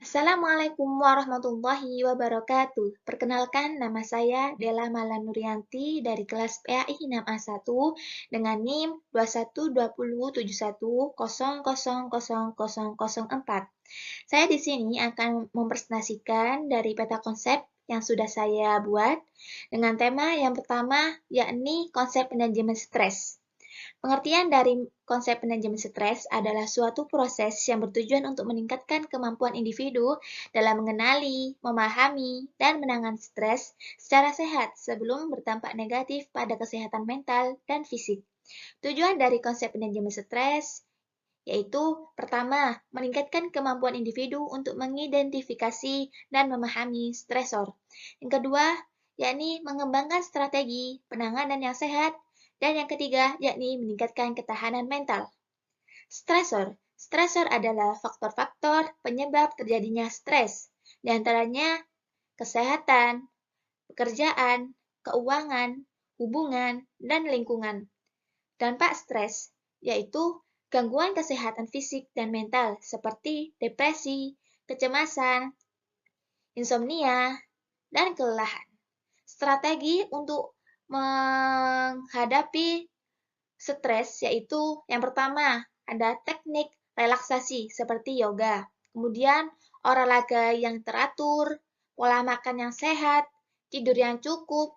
Assalamualaikum warahmatullahi wabarakatuh. Perkenalkan, nama saya Della Malanurianti dari kelas PAI 6A1 dengan NIM 212071000004. Saya di sini akan mempresentasikan dari peta konsep yang sudah saya buat dengan tema yang pertama yakni konsep manajemen stres. Pengertian dari konsep manajemen stres adalah suatu proses yang bertujuan untuk meningkatkan kemampuan individu dalam mengenali, memahami, dan menangani stres secara sehat sebelum berdampak negatif pada kesehatan mental dan fisik. Tujuan dari konsep manajemen stres yaitu pertama, meningkatkan kemampuan individu untuk mengidentifikasi dan memahami stresor. Yang kedua, yakni mengembangkan strategi penanganan yang sehat. Dan yang ketiga, yakni meningkatkan ketahanan mental. Stresor. Stresor adalah faktor-faktor penyebab terjadinya stres, di antaranya kesehatan, pekerjaan, keuangan, hubungan, dan lingkungan. Dampak stres yaitu gangguan kesehatan fisik dan mental seperti depresi, kecemasan, insomnia, dan kelelahan. Strategi untuk menghadapi stres yaitu yang pertama ada teknik relaksasi seperti yoga, kemudian olahraga yang teratur, pola makan yang sehat, tidur yang cukup,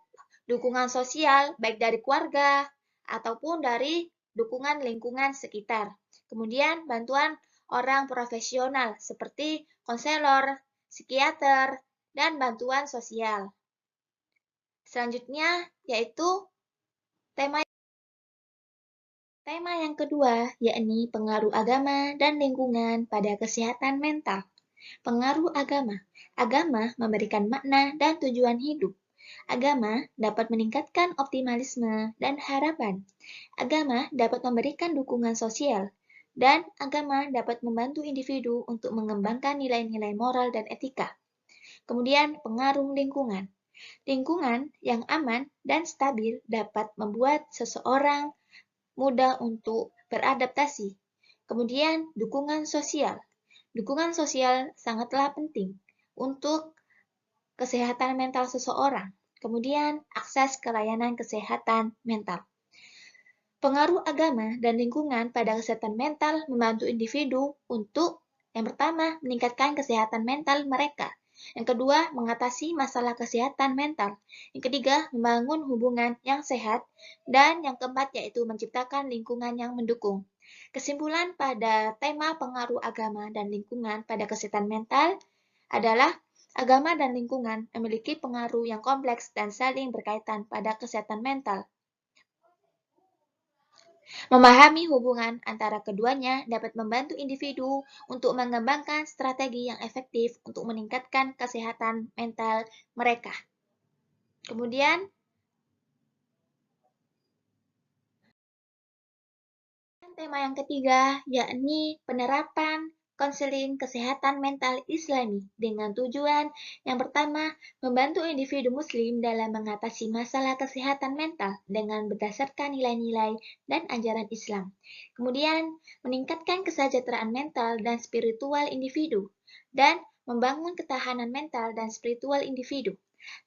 dukungan sosial baik dari keluarga ataupun dari dukungan lingkungan sekitar. Kemudian bantuan orang profesional seperti konselor, psikiater, dan bantuan sosial. Selanjutnya yaitu tema yang kedua, yakni pengaruh agama dan lingkungan pada kesehatan mental. Pengaruh agama. Agama memberikan makna dan tujuan hidup. Agama dapat meningkatkan optimalisme dan harapan. Agama dapat memberikan dukungan sosial. Dan agama dapat membantu individu untuk mengembangkan nilai-nilai moral dan etika. Kemudian, pengaruh lingkungan. Lingkungan yang aman dan stabil dapat membuat seseorang mudah untuk beradaptasi. Kemudian, dukungan sosial. Dukungan sosial sangatlah penting untuk kesehatan mental seseorang. Kemudian, akses ke layanan kesehatan mental. Pengaruh agama dan lingkungan pada kesehatan mental membantu individu untuk yang pertama, meningkatkan kesehatan mental mereka. Yang kedua, mengatasi masalah kesehatan mental. Yang ketiga, membangun hubungan yang sehat. Dan yang keempat, yaitu menciptakan lingkungan yang mendukung. Kesimpulan pada tema pengaruh agama dan lingkungan pada kesehatan mental adalah agama dan lingkungan memiliki pengaruh yang kompleks dan saling berkaitan pada kesehatan mental. Memahami hubungan antara keduanya dapat membantu individu untuk mengembangkan strategi yang efektif untuk meningkatkan kesehatan mental mereka. Kemudian, tema yang ketiga yakni penerapan konseling kesehatan mental Islami dengan tujuan yang pertama, membantu individu muslim dalam mengatasi masalah kesehatan mental dengan berdasarkan nilai-nilai dan ajaran Islam. Kemudian, meningkatkan kesejahteraan mental dan spiritual individu dan membangun ketahanan mental dan spiritual individu.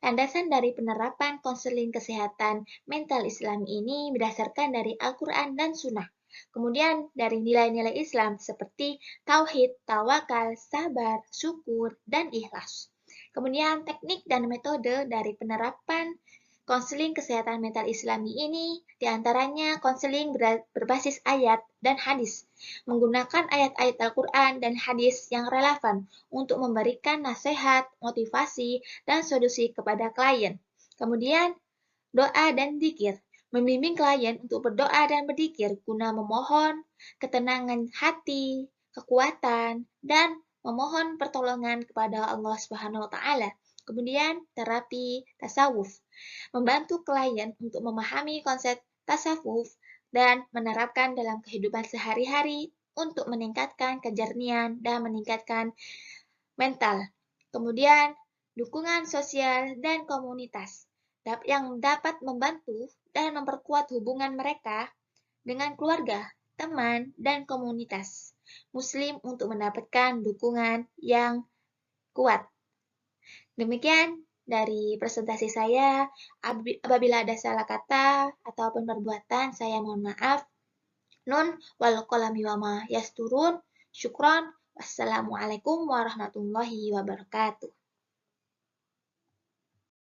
Landasan dari penerapan konseling kesehatan mental Islami ini berdasarkan dari Al-Quran dan Sunnah. Kemudian dari nilai-nilai Islam seperti tauhid, tawakal, sabar, syukur, dan ikhlas. Kemudian teknik dan metode dari penerapan konseling kesehatan mental Islami ini diantaranya konseling berbasis ayat dan hadis, menggunakan ayat-ayat Al-Quran dan hadis yang relevan untuk memberikan nasihat, motivasi, dan solusi kepada klien. Kemudian doa dan zikir, membimbing klien untuk berdoa dan berzikir guna memohon ketenangan hati, kekuatan, dan memohon pertolongan kepada Allah Subhanahu wa taala. Kemudian terapi tasawuf, membantu klien untuk memahami konsep tasawuf dan menerapkan dalam kehidupan sehari-hari untuk meningkatkan kejernihan dan meningkatkan mental. Kemudian dukungan sosial dan komunitas yang dapat membantu dan memperkuat hubungan mereka dengan keluarga, teman, dan komunitas Muslim untuk mendapatkan dukungan yang kuat. Demikian dari presentasi saya. Apabila ada salah kata ataupun perbuatan, saya mohon maaf. Nun wal qalami wa ma yasturun. Syukron. Wassalamualaikum warahmatullahi wabarakatuh.